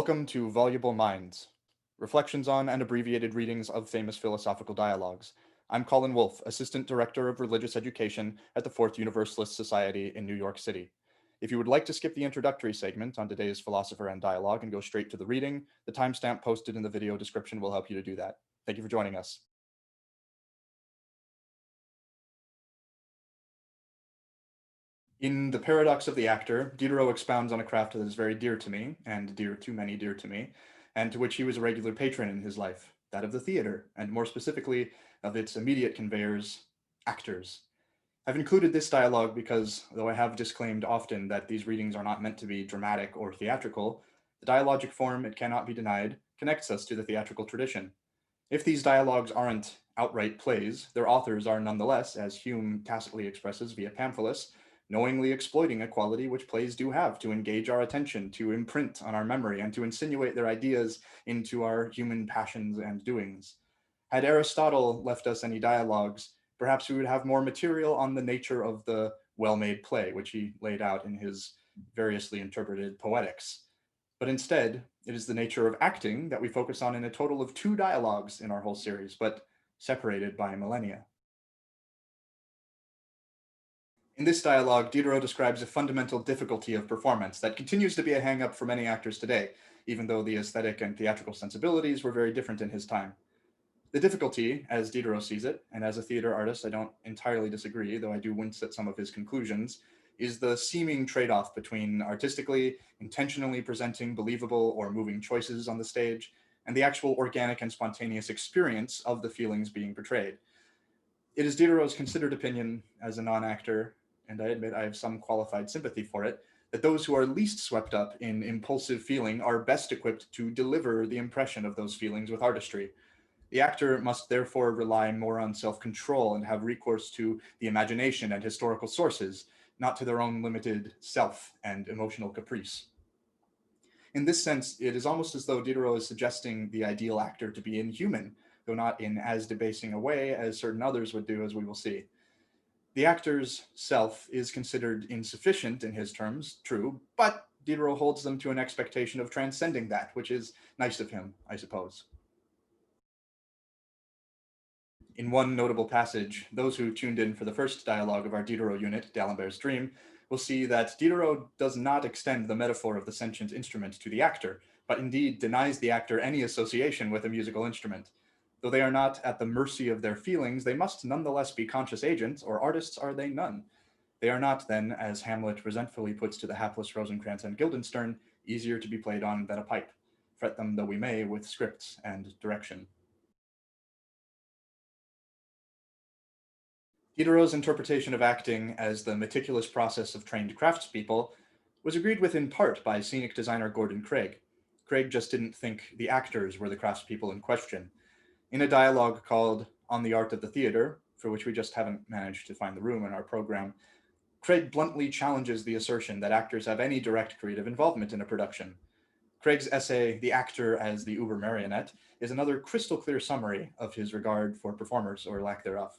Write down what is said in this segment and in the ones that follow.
Welcome to Voluble Minds, reflections on and abbreviated readings of famous philosophical dialogues. I'm Colin Wulff, Assistant Director of Religious Education at the Fourth Universalist Society in New York City. If you would like to skip the introductory segment on today's philosopher and dialogue and go straight to the reading, the timestamp posted in the video description will help you to do that. Thank you for joining us. In The Paradox of the Actor, Diderot expounds on a craft that is very dear to me, and dear to many dear to me, and to which he was a regular patron in his life, that of the theater, and more specifically, of its immediate conveyors, actors. I've included this dialogue because, though I have disclaimed often that these readings are not meant to be dramatic or theatrical, the dialogic form, it cannot be denied, connects us to the theatrical tradition. If these dialogues aren't outright plays, their authors are nonetheless, as Hume tacitly expresses via Pamphilus, knowingly exploiting a quality which plays do have to engage our attention, to imprint on our memory, and to insinuate their ideas into our human passions and doings. Had Aristotle left us any dialogues, perhaps we would have more material on the nature of the well-made play, which he laid out in his variously interpreted Poetics. But instead, it is the nature of acting that we focus on in a total of 2 dialogues in our whole series, but separated by millennia. In this dialogue, Diderot describes a fundamental difficulty of performance that continues to be a hang-up for many actors today, even though the aesthetic and theatrical sensibilities were very different in his time. The difficulty, as Diderot sees it, and as a theater artist I don't entirely disagree, though I do wince at some of his conclusions, is the seeming trade-off between artistically, intentionally presenting believable or moving choices on the stage, and the actual organic and spontaneous experience of the feelings being portrayed. It is Diderot's considered opinion, as a non-actor, and I admit I have some qualified sympathy for it, that those who are least swept up in impulsive feeling are best equipped to deliver the impression of those feelings with artistry. The actor must therefore rely more on self-control and have recourse to the imagination and historical sources, not to their own limited self and emotional caprice. In this sense, it is almost as though Diderot is suggesting the ideal actor to be inhuman, though not in as debasing a way as certain others would do, as we will see. The actor's self is considered insufficient in his terms, true, but Diderot holds them to an expectation of transcending that, which is nice of him, I suppose. In one notable passage, those who tuned in for the first dialogue of our Diderot unit, D'Alembert's Dream, will see that Diderot does not extend the metaphor of the sentient instrument to the actor, but indeed denies the actor any association with a musical instrument. Though they are not at the mercy of their feelings, they must nonetheless be conscious agents, or artists are they none. They are not, then, as Hamlet resentfully puts to the hapless Rosencrantz and Guildenstern, easier to be played on than a pipe, fret them though we may with scripts and direction. Diderot's interpretation of acting as the meticulous process of trained craftspeople was agreed with in part by scenic designer Gordon Craig. Craig just didn't think the actors were the craftspeople in question. In a dialogue called On the Art of the Theater, for which we just haven't managed to find the room in our program, Craig bluntly challenges the assertion that actors have any direct creative involvement in a production. Craig's essay, The Actor as the Uber Marionette, is another crystal clear summary of his regard for performers, or lack thereof.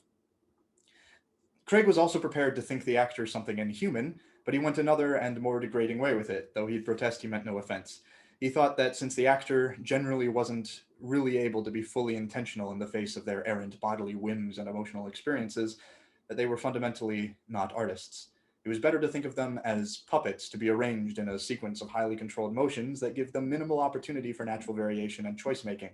Craig was also prepared to think the actor something inhuman, but he went another and more degrading way with it, though he'd protest he meant no offense. He thought that since the actor generally wasn't really able to be fully intentional in the face of their errant bodily whims and emotional experiences, that they were fundamentally not artists. It was better to think of them as puppets to be arranged in a sequence of highly controlled motions that give them minimal opportunity for natural variation and choice-making.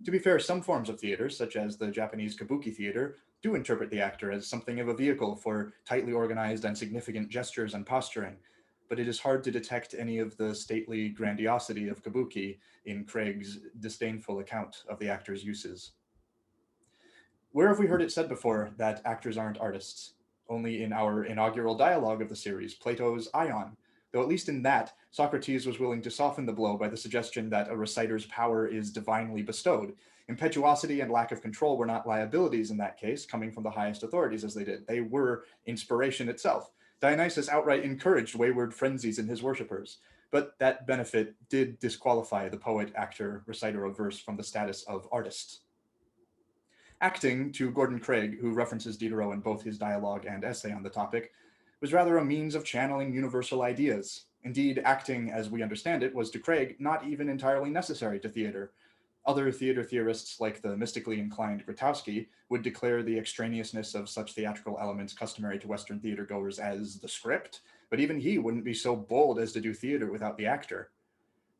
To be fair, some forms of theater, such as the Japanese kabuki theater, do interpret the actor as something of a vehicle for tightly organized and significant gestures and posturing, but it is hard to detect any of the stately grandiosity of kabuki in Craig's disdainful account of the actor's uses. Where have we heard it said before that actors aren't artists? Only in our inaugural dialogue of the series, Plato's Ion, though at least in that, Socrates was willing to soften the blow by the suggestion that a reciter's power is divinely bestowed. Impetuosity and lack of control were not liabilities in that case, coming from the highest authorities as they did. They were inspiration itself. Dionysus outright encouraged wayward frenzies in his worshippers, but that benefit did disqualify the poet, actor, reciter of verse from the status of artist. Acting, to Gordon Craig, who references Diderot in both his dialogue and essay on the topic, was rather a means of channeling universal ideas, Indeed, acting as we understand it was to Craig not even entirely necessary to theater. Other theater theorists, like the mystically inclined Grotowski, would declare the extraneousness of such theatrical elements customary to Western theater goers as the script, but even he wouldn't be so bold as to do theater without the actor.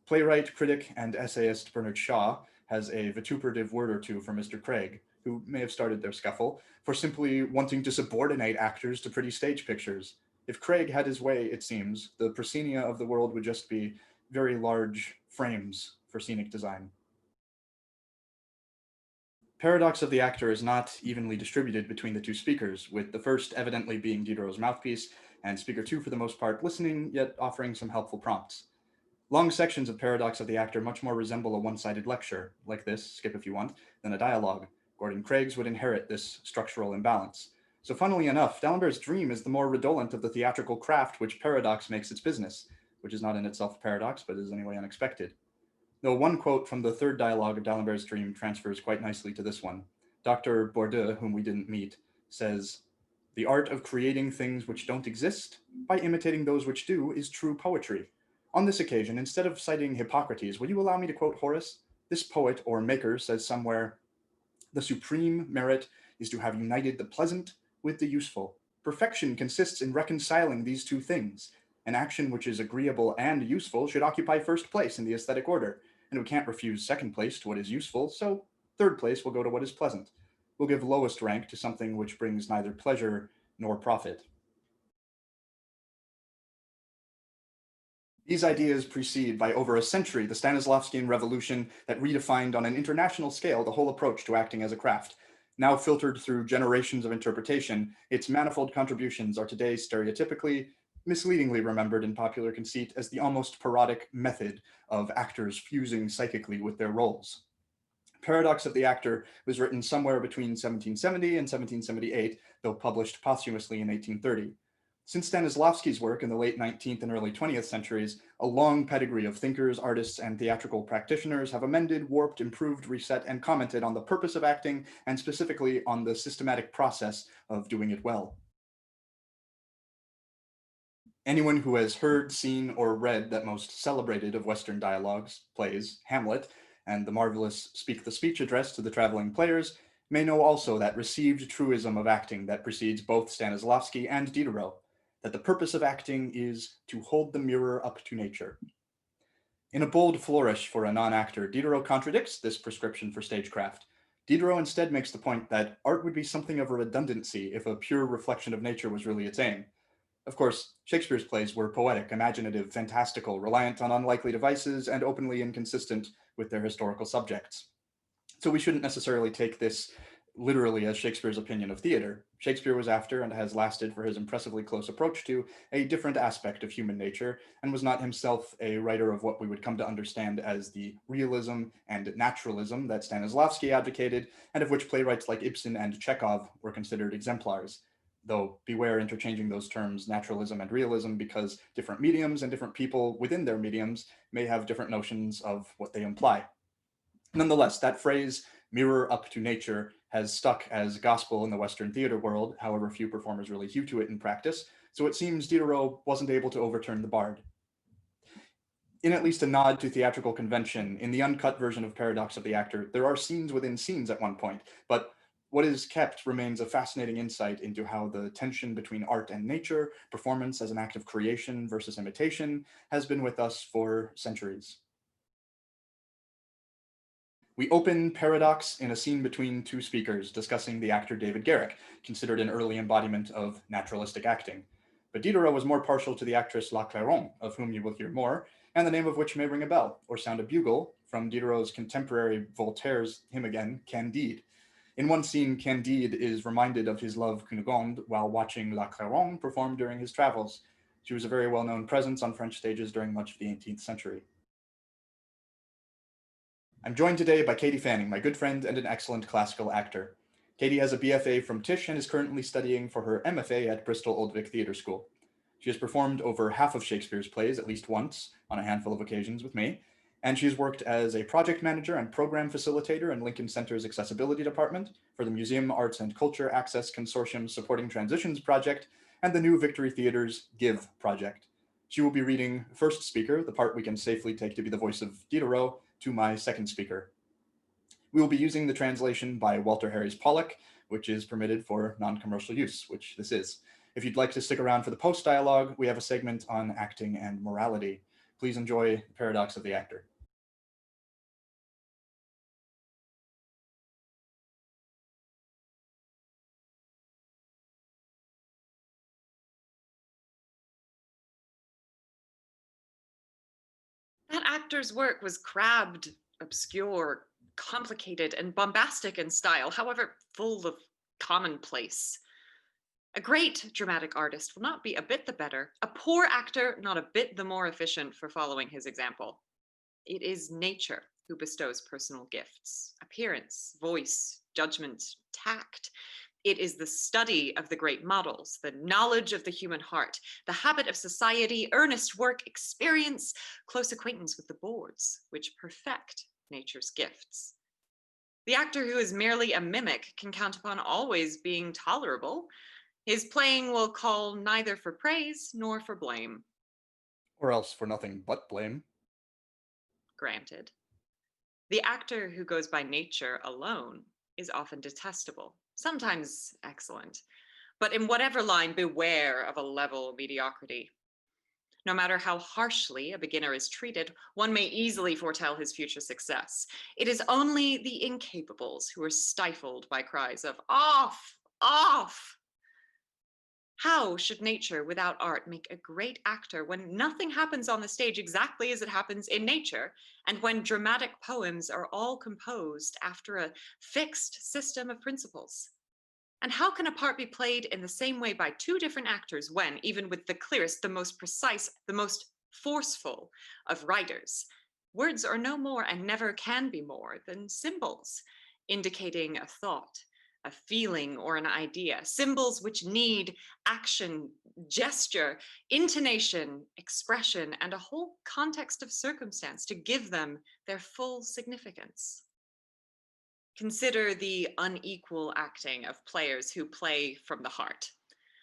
Playwright, critic, and essayist Bernard Shaw has a vituperative word or two for Mr. Craig, who may have started their scuffle, for simply wanting to subordinate actors to pretty stage pictures. If Craig had his way, it seems, the proscenia of the world would just be very large frames for scenic design. Paradox of the actor is not evenly distributed between the two speakers, with the first evidently being Diderot's mouthpiece, and speaker two for the most part listening, yet offering some helpful prompts. Long sections of Paradox of the Actor much more resemble a one-sided lecture, like this, skip if you want, than a dialogue. Gordon Craig's would inherit this structural imbalance. So funnily enough, D'Alembert's dream is the more redolent of the theatrical craft which Paradox makes its business, which is not in itself a paradox, but is anyway unexpected. Though one quote from the third dialogue of D'Alembert's dream transfers quite nicely to this one. Dr. Bourdieu, whom we didn't meet, says, "The art of creating things which don't exist by imitating those which do is true poetry. On this occasion, instead of citing Hippocrates, will you allow me to quote Horace? This poet or maker says somewhere, 'The supreme merit is to have united the pleasant with the useful. Perfection consists in reconciling these two things. An action which is agreeable and useful should occupy first place in the aesthetic order, and we can't refuse second place to what is useful, so third place will go to what is pleasant. We'll give lowest rank to something which brings neither pleasure nor profit.'" These ideas precede by over a century the Stanislavskian revolution that redefined on an international scale the whole approach to acting as a craft. Now filtered through generations of interpretation, its manifold contributions are today stereotypically, misleadingly remembered in popular conceit as the almost parodic method of actors fusing psychically with their roles. Paradox of the Actor was written somewhere between 1770 and 1778, though published posthumously in 1830. Since Stanislavski's work in the late 19th and early 20th centuries, a long pedigree of thinkers, artists, and theatrical practitioners have amended, warped, improved, reset, and commented on the purpose of acting, and specifically on the systematic process of doing it well. Anyone who has heard, seen, or read that most celebrated of Western dialogues, plays, Hamlet, and the marvelous Speak the Speech address to the traveling players, may know also that received truism of acting that precedes both Stanislavski and Diderot, that the purpose of acting is to hold the mirror up to nature. In a bold flourish for a non-actor, Diderot contradicts this prescription for stagecraft. Diderot instead makes the point that art would be something of a redundancy if a pure reflection of nature was really its aim. Of course, Shakespeare's plays were poetic, imaginative, fantastical, reliant on unlikely devices, and openly inconsistent with their historical subjects. So we shouldn't necessarily take this literally as Shakespeare's opinion of theater. Shakespeare was after, and has lasted for his impressively close approach to, a different aspect of human nature, and was not himself a writer of what we would come to understand as the realism and naturalism that Stanislavski advocated, and of which playwrights like Ibsen and Chekhov were considered exemplars. Though beware interchanging those terms, naturalism and realism, because different mediums and different people within their mediums may have different notions of what they imply. Nonetheless, that phrase, mirror up to nature, has stuck as gospel in the Western theater world, however few performers really hew to it in practice, so it seems Diderot wasn't able to overturn the bard. In at least a nod to theatrical convention, in the uncut version of Paradox of the Actor, there are scenes within scenes at one point, but what is kept remains a fascinating insight into how the tension between art and nature, performance as an act of creation versus imitation, has been with us for centuries. We open Paradox in a scene between two speakers discussing the actor David Garrick, considered an early embodiment of naturalistic acting. But Diderot was more partial to the actress La Clairon, of whom you will hear more, and the name of which may ring a bell, or sound a bugle, from Diderot's contemporary Voltaire's hymn again, Candide. In one scene, Candide is reminded of his love Cunegonde while watching La Clairon perform during his travels. She was a very well-known presence on French stages during much of the 18th century. I'm joined today by Katie Fanning, my good friend and an excellent classical actor. Katie has a BFA from Tisch and is currently studying for her MFA at Bristol Old Vic Theatre School. She has performed over half of Shakespeare's plays at least once, on a handful of occasions with me, and she's worked as a project manager and program facilitator in Lincoln Center's Accessibility Department for the Museum Arts and Culture Access Consortium Supporting Transitions Project and the New Victory Theatre's GIVE project. She will be reading first speaker, the part we can safely take to be the voice of Diderot, to my second speaker. We will be using the translation by Walter Harries Pollock, which is permitted for non-commercial use, which this is. If you'd like to stick around for the post-dialogue, we have a segment on acting and morality. Please enjoy The Paradox of the Actor. That actor's work was crabbed, obscure, complicated, and bombastic in style, however full of commonplace. A great dramatic artist will not be a bit the better, a poor actor not a bit the more efficient for following his example. It is nature who bestows personal gifts, appearance, voice, judgment, tact. It is the study of the great models, the knowledge of the human heart, the habit of society, earnest work, experience, close acquaintance with the boards, which perfect nature's gifts. The actor who is merely a mimic can count upon always being tolerable. His playing will call neither for praise nor for blame. Or else for nothing but blame. Granted. The actor who goes by nature alone is often detestable, sometimes excellent, but in whatever line, beware of a level mediocrity. No matter how harshly a beginner is treated, one may easily foretell his future success. It is only the incapables who are stifled by cries of off, off. How should nature without art make a great actor when nothing happens on the stage exactly as it happens in nature, and when dramatic poems are all composed after a fixed system of principles? And how can a part be played in the same way by two different actors when, even with the clearest, the most precise, the most forceful of writers, words are no more and never can be more than symbols indicating a thought, a feeling, or an idea, symbols which need action, gesture, intonation, expression, and a whole context of circumstance to give them their full significance? Consider the unequal acting of players who play from the heart.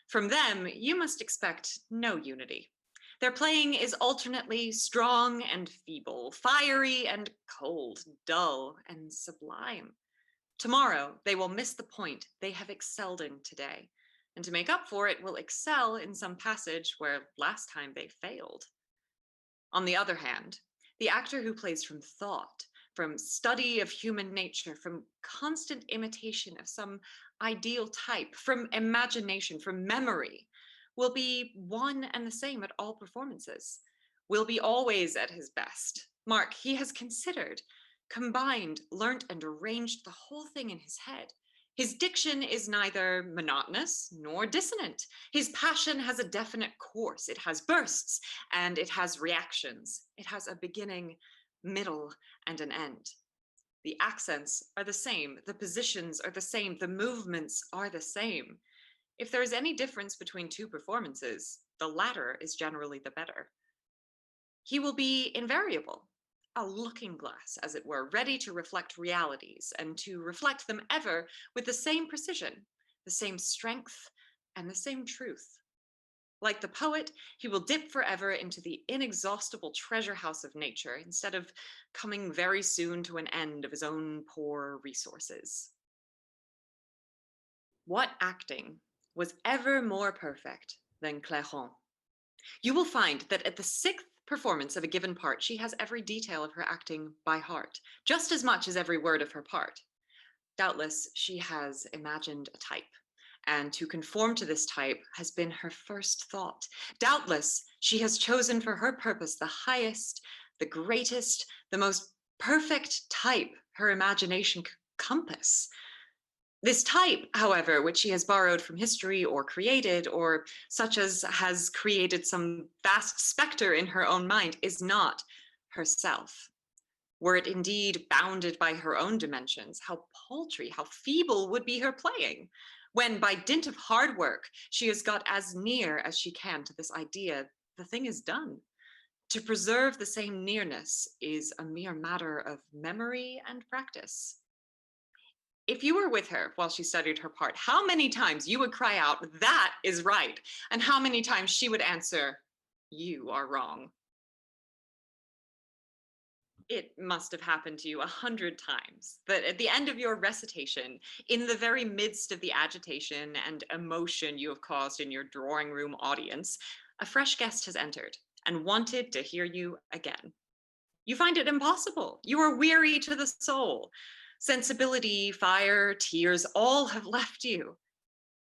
From them, you must expect no unity. Their playing is alternately strong and feeble, fiery and cold, dull and sublime. Tomorrow, they will miss the point they have excelled in today, and to make up for it, will excel in some passage where last time they failed. On the other hand, the actor who plays from thought, from study of human nature, from constant imitation of some ideal type, from imagination, from memory, will be one and the same at all performances, will be always at his best. Mark, he has considered, combined, learnt, and arranged the whole thing in his head. His diction is neither monotonous nor dissonant. His passion has a definite course. It has bursts and it has reactions. It has a beginning, middle, and an end. The accents are the same. The positions are the same. The movements are the same. If there is any difference between two performances, the latter is generally the better. He will be invariable, a looking glass, as it were, ready to reflect realities and to reflect them ever with the same precision, the same strength, and the same truth. Like the poet, he will dip forever into the inexhaustible treasure house of nature instead of coming very soon to an end of his own poor resources. What acting was ever more perfect than Clairon? You will find that at the sixth performance of a given part, she has every detail of her acting by heart, just as much as every word of her part. Doubtless, she has imagined a type, and to conform to this type has been her first thought. Doubtless, she has chosen for her purpose the highest, the greatest, the most perfect type her imagination could compass. This type, however, which she has borrowed from history or created, or such as has created some vast specter in her own mind, is not herself. Were it indeed bounded by her own dimensions, how paltry, how feeble would be her playing, when by dint of hard work, she has got as near as she can to this idea, the thing is done. To preserve the same nearness is a mere matter of memory and practice. If you were with her while she studied her part, how many times you would cry out, "That is right," and how many times she would answer, You are wrong. It must have happened to you 100 times that at the end of your recitation, in the very midst of the agitation and emotion you have caused in your drawing room audience, a fresh guest has entered and wanted to hear you again. You find it impossible. You are weary to the soul. Sensibility, fire, tears, all have left you.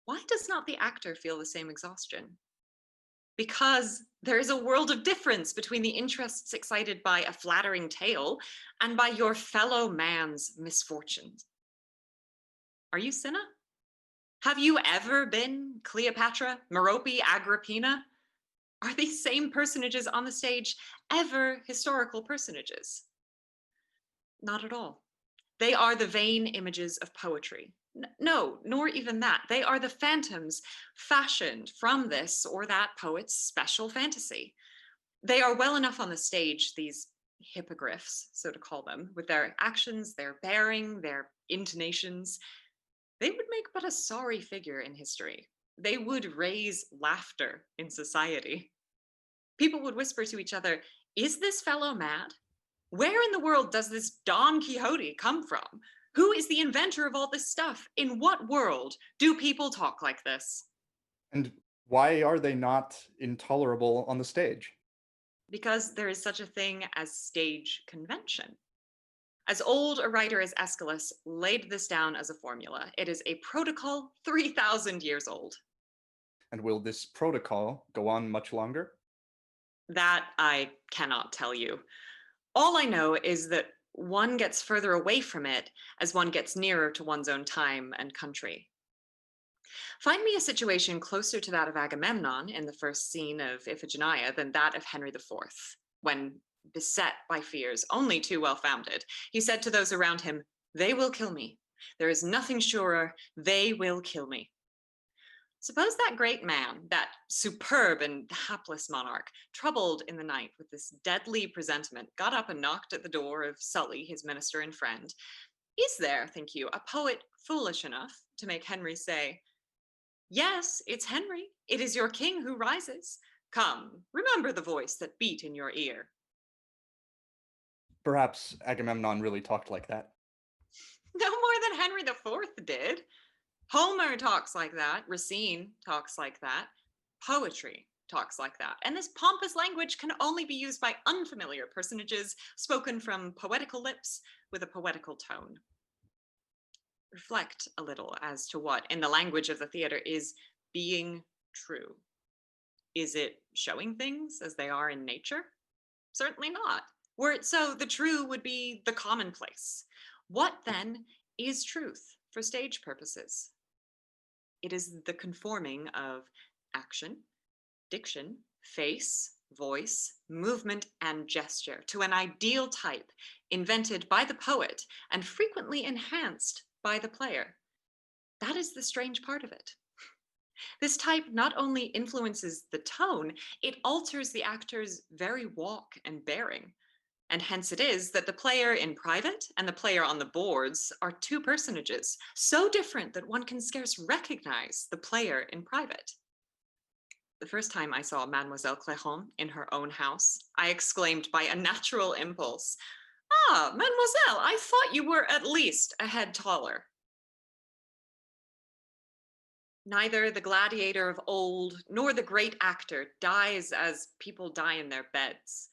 Why does not the actor feel the same exhaustion? Because there is a world of difference between the interests excited by a flattering tale and by your fellow man's misfortunes. Are you Cinna? Have you ever been Cleopatra, Merope, Agrippina? Are these same personages on the stage ever historical personages? Not at all. They are the vain images of poetry. No, nor even that. They are the phantoms fashioned from this or that poet's special fantasy. They are well enough on the stage, these hippogriffs, so to call them, with their actions, their bearing, their intonations. They would make but a sorry figure in history. They would raise laughter in society. People would whisper to each other, "Is this fellow mad? Where in the world does this Don Quixote come from? Who is the inventor of all this stuff? In what world do people talk like this?" And why are they not intolerable on the stage? Because there is such a thing as stage convention. As old a writer as Aeschylus laid this down as a formula, it is a protocol 3,000 years old. And will this protocol go on much longer? That I cannot tell you. All I know is that one gets further away from it as one gets nearer to one's own time and country. Find me a situation closer to that of Agamemnon in the first scene of Iphigenia than that of Henry IV, when, beset by fears only too well founded, he said to those around him, "They will kill me. There is nothing surer. They will kill me." Suppose that great man, that superb and hapless monarch, troubled in the night with this deadly presentiment, got up and knocked at the door of Sully, his minister and friend. Is there, think you, a poet foolish enough to make Henry say, "Yes, it's Henry. It is your king who rises. Come, remember the voice that beat in your ear"? Perhaps Agamemnon really talked like that. No more than Henry IV did. Homer talks like that. Racine talks like that. Poetry talks like that. And this pompous language can only be used by unfamiliar personages, spoken from poetical lips with a poetical tone. Reflect a little as to what, in the language of the theater, is being true. Is it showing things as they are in nature? Certainly not. Were it so, the true would be the commonplace. What then is truth for stage purposes? It is the conforming of action, diction, face, voice, movement, and gesture to an ideal type invented by the poet and frequently enhanced by the player. That is the strange part of it. This type not only influences the tone, it alters the actor's very walk and bearing. And hence it is that the player in private and the player on the boards are two personages, so different that one can scarce recognize the player in private. The first time I saw Mademoiselle Clairon in her own house, I exclaimed by a natural impulse, "Ah, Mademoiselle, I thought you were at least a head taller." Neither the gladiator of old nor the great actor dies as people die in their beds.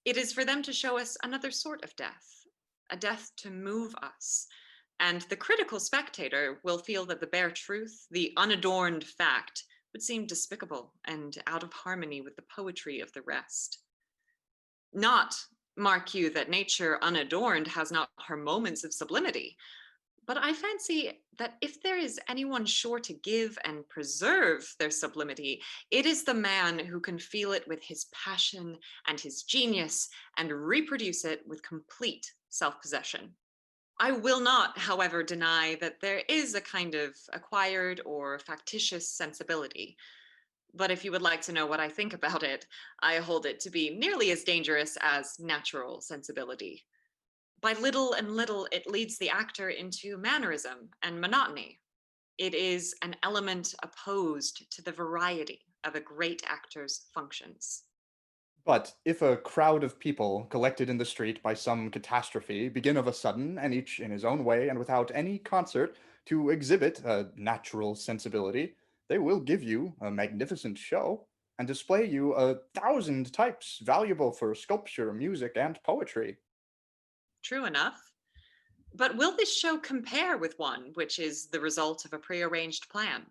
It is for them to show us another sort of death, a death to move us. And the critical spectator will feel that the bare truth, the unadorned fact, would seem despicable and out of harmony with the poetry of the rest. Not, mark you, that nature unadorned has not her moments of sublimity, but I fancy that if there is anyone sure to give and preserve their sublimity, it is the man who can feel it with his passion and his genius and reproduce it with complete self-possession. I will not, however, deny that there is a kind of acquired or factitious sensibility. But if you would like to know what I think about it, I hold it to be nearly as dangerous as natural sensibility. By little and little, it leads the actor into mannerism and monotony. It is an element opposed to the variety of a great actor's functions. But if a crowd of people collected in the street by some catastrophe begin of a sudden, and each in his own way and without any concert, to exhibit a natural sensibility, they will give you a magnificent show, and display you 1,000 types valuable for sculpture, music, and poetry. True enough. But will this show compare with one which is the result of a prearranged plan,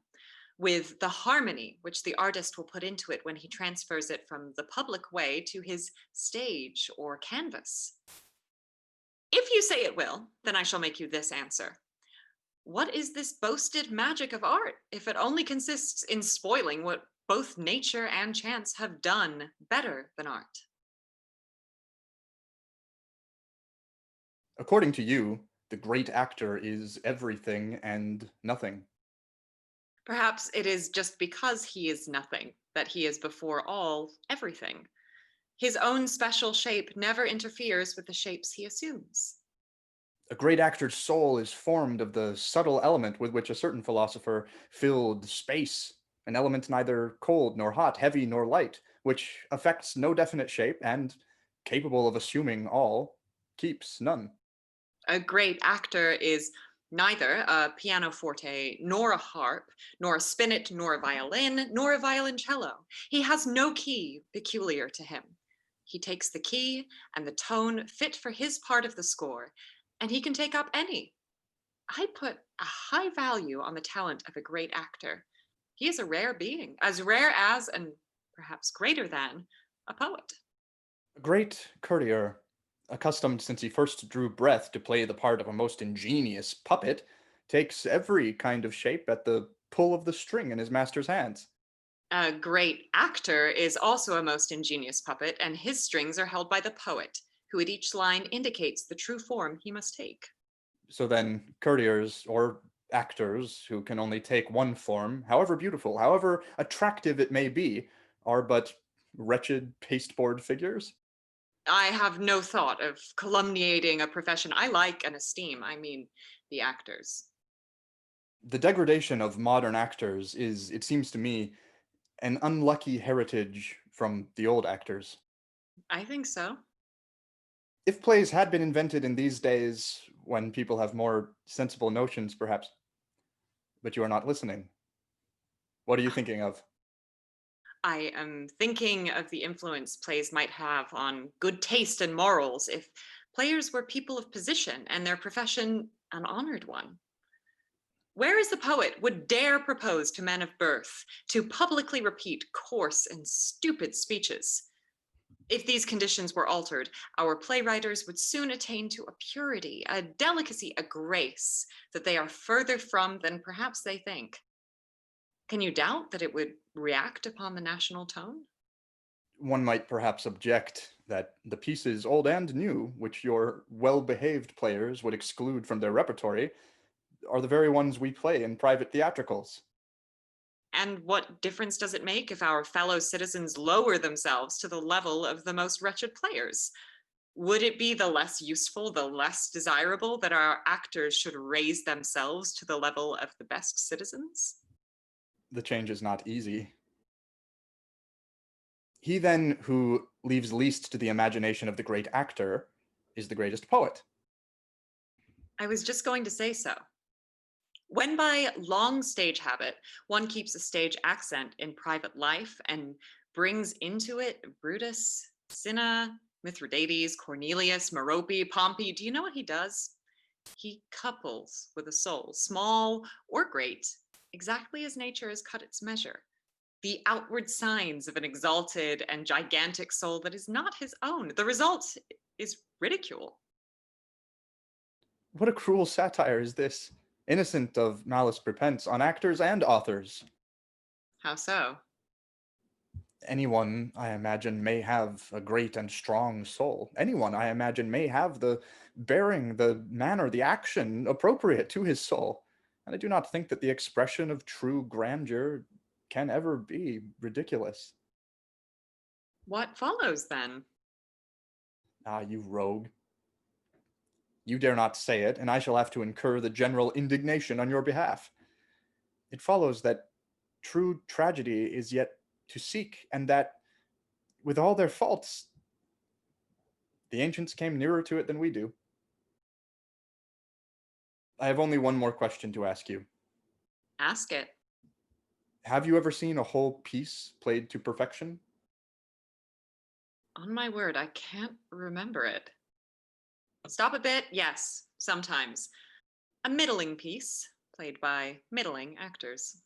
with the harmony which the artist will put into it when he transfers it from the public way to his stage or canvas? If you say it will, then I shall make you this answer. What is this boasted magic of art if it only consists in spoiling what both nature and chance have done better than art? According to you, the great actor is everything and nothing. Perhaps it is just because he is nothing that he is before all everything. His own special shape never interferes with the shapes he assumes. A great actor's soul is formed of the subtle element with which a certain philosopher filled space, an element neither cold nor hot, heavy nor light, which affects no definite shape and, capable of assuming all, keeps none. A great actor is neither a pianoforte, nor a harp, nor a spinet, nor a violin, nor a violoncello. He has no key peculiar to him. He takes the key and the tone fit for his part of the score, and he can take up any. I put a high value on the talent of a great actor. He is a rare being, as rare as, and perhaps greater than, a poet. A great courtier, accustomed since he first drew breath to play the part of a most ingenious puppet, takes every kind of shape at the pull of the string in his master's hands. A great actor is also a most ingenious puppet, and his strings are held by the poet, who at each line indicates the true form he must take. So then, courtiers or actors who can only take one form, however beautiful, however attractive it may be, are but wretched pasteboard figures. I have no thought of calumniating a profession I like and esteem. I mean, the actors. The degradation of modern actors is, it seems to me, an unlucky heritage from the old actors. I think so. If plays had been invented in these days, when people have more sensible notions, perhaps, but you are not listening. What are you thinking of? I am thinking of the influence plays might have on good taste and morals if players were people of position and their profession an honored one. Where is the poet would dare propose to men of birth to publicly repeat coarse and stupid speeches? If these conditions were altered, our playwriters would soon attain to a purity, a delicacy, a grace that they are further from than perhaps they think. Can you doubt that it would react upon the national tone? One might perhaps object that the pieces, old and new, which your well behaved players would exclude from their repertory, are the very ones we play in private theatricals. And what difference does it make if our fellow citizens lower themselves to the level of the most wretched players? Would it be the less useful, the less desirable that our actors should raise themselves to the level of the best citizens? The change is not easy. He then who leaves least to the imagination of the great actor is the greatest poet. I was just going to say so. When by long stage habit one keeps a stage accent in private life and brings into it Brutus, Cinna, Mithridates, Cornelius, Merope, Pompey, do you know what he does? He couples with a soul, small or great, exactly as nature has cut its measure, the outward signs of an exalted and gigantic soul that is not his own. The result is ridicule. What a cruel satire is this, innocent of malice prepense on actors and authors. How so? Anyone, I imagine, may have a great and strong soul. Anyone, I imagine, may have the bearing, the manner, the action appropriate to his soul. And I do not think that the expression of true grandeur can ever be ridiculous. What follows then? Ah, you rogue. You dare not say it, and I shall have to incur the general indignation on your behalf. It follows that true tragedy is yet to seek, and that with all their faults, the ancients came nearer to it than we do. I have only one more question to ask you. Ask it. Have you ever seen a whole piece played to perfection? On my word, I can't remember it. Stop a bit. Yes, sometimes. A middling piece played by middling actors.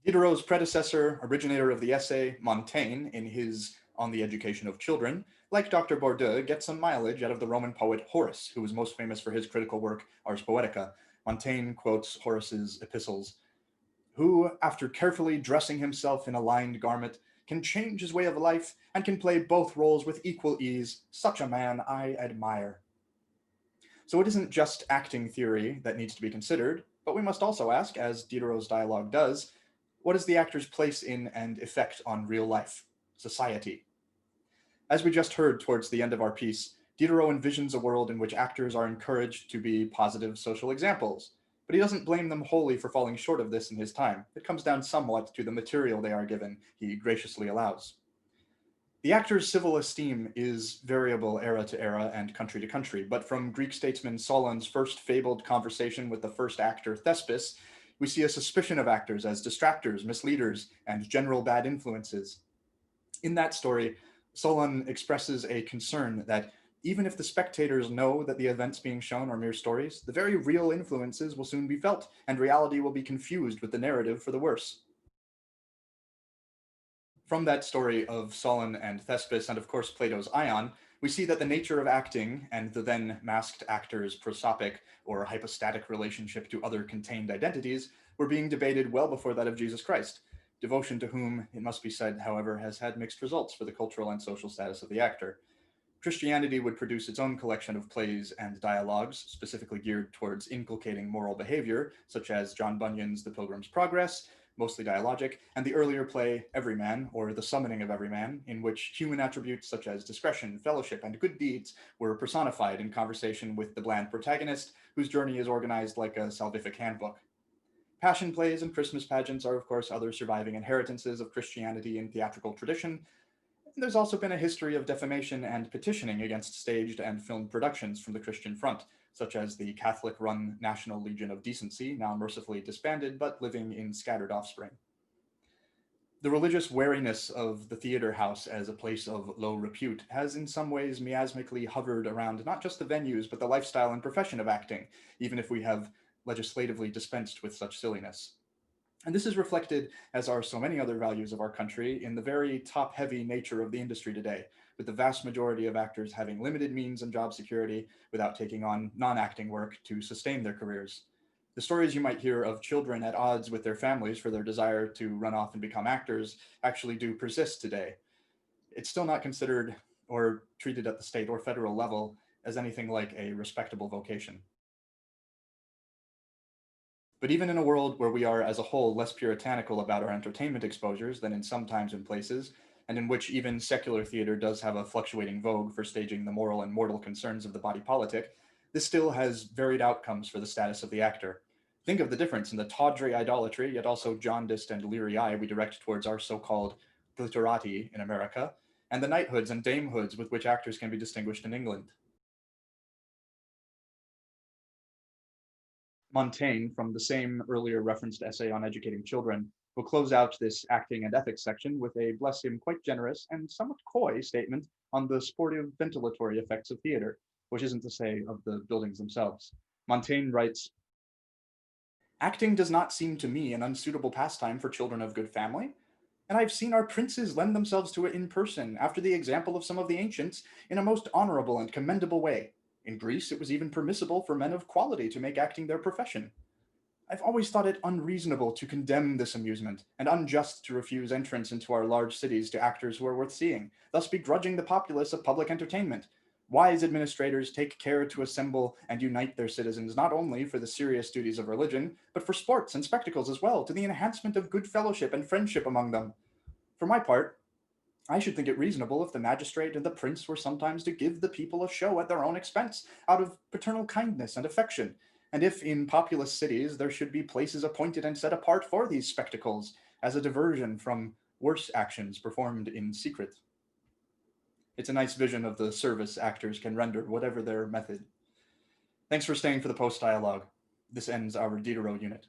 Diderot's predecessor, originator of the essay, Montaigne, in his On the Education of Children, like Dr. Bourdieu, gets some mileage out of the Roman poet Horace, who was most famous for his critical work Ars Poetica. Montaigne quotes Horace's epistles, who, after carefully dressing himself in a lined garment, can change his way of life and can play both roles with equal ease. Such a man I admire. So it isn't just acting theory that needs to be considered, but we must also ask, as Diderot's dialogue does, what is the actor's place in and effect on real life, society? As we just heard towards the end of our piece, Diderot envisions a world in which actors are encouraged to be positive social examples, but he doesn't blame them wholly for falling short of this in his time. It comes down somewhat to the material they are given, he graciously allows. The actor's civil esteem is variable era to era and country to country, but from Greek statesman Solon's first fabled conversation with the first actor Thespis, we see a suspicion of actors as distractors, misleaders, and general bad influences. In that story, Solon expresses a concern that even if the spectators know that the events being shown are mere stories, the very real influences will soon be felt, and reality will be confused with the narrative for the worse. From that story of Solon and Thespis, and of course Plato's Ion, we see that the nature of acting and the then masked actor's prosopic or hypostatic relationship to other contained identities were being debated well before that of Jesus Christ, devotion to whom, it must be said, however, has had mixed results for the cultural and social status of the actor. Christianity would produce its own collection of plays and dialogues specifically geared towards inculcating moral behavior, such as John Bunyan's The Pilgrim's Progress, mostly dialogic, and the earlier play Everyman, or The Summoning of Everyman, in which human attributes such as discretion, fellowship, and good deeds were personified in conversation with the bland protagonist, whose journey is organized like a salvific handbook. Passion plays and Christmas pageants are, of course, other surviving inheritances of Christianity in theatrical tradition. There's also been a history of defamation and petitioning against staged and filmed productions from the Christian front, such as the Catholic-run National Legion of Decency, now mercifully disbanded but living in scattered offspring. The religious wariness of the theater house as a place of low repute has in some ways miasmically hovered around not just the venues, but the lifestyle and profession of acting, even if we have legislatively dispensed with such silliness. And this is reflected, as are so many other values of our country, in the very top-heavy nature of the industry today, with the vast majority of actors having limited means and job security without taking on non-acting work to sustain their careers. The stories you might hear of children at odds with their families for their desire to run off and become actors actually do persist today. It's still not considered or treated at the state or federal level as anything like a respectable vocation. But even in a world where we are as a whole less puritanical about our entertainment exposures than in some times and places, and in which even secular theater does have a fluctuating vogue for staging the moral and mortal concerns of the body politic, this still has varied outcomes for the status of the actor. Think of the difference in the tawdry idolatry, yet also jaundiced and leery eye we direct towards our so-called glitterati in America, and the knighthoods and damehoods with which actors can be distinguished in England. Montaigne, from the same earlier referenced essay on educating children, will close out this acting and ethics section with a, bless him, quite generous and somewhat coy statement on the sportive ventilatory effects of theater, which isn't to say of the buildings themselves. Montaigne writes, "Acting does not seem to me an unsuitable pastime for children of good family, and I've seen our princes lend themselves to it in person, after the example of some of the ancients, in a most honorable and commendable way. In Greece, it was even permissible for men of quality to make acting their profession. I've always thought it unreasonable to condemn this amusement, and unjust to refuse entrance into our large cities to actors who are worth seeing, thus begrudging the populace of public entertainment. Wise administrators take care to assemble and unite their citizens not only for the serious duties of religion, but for sports and spectacles as well, to the enhancement of good fellowship and friendship among them. For my part, I should think it reasonable if the magistrate and the prince were sometimes to give the people a show at their own expense, out of paternal kindness and affection, and if in populous cities there should be places appointed and set apart for these spectacles, as a diversion from worse actions performed in secret. It's a nice vision of the service actors can render, whatever their method. Thanks for staying for the post dialogue. This ends our Diderot unit.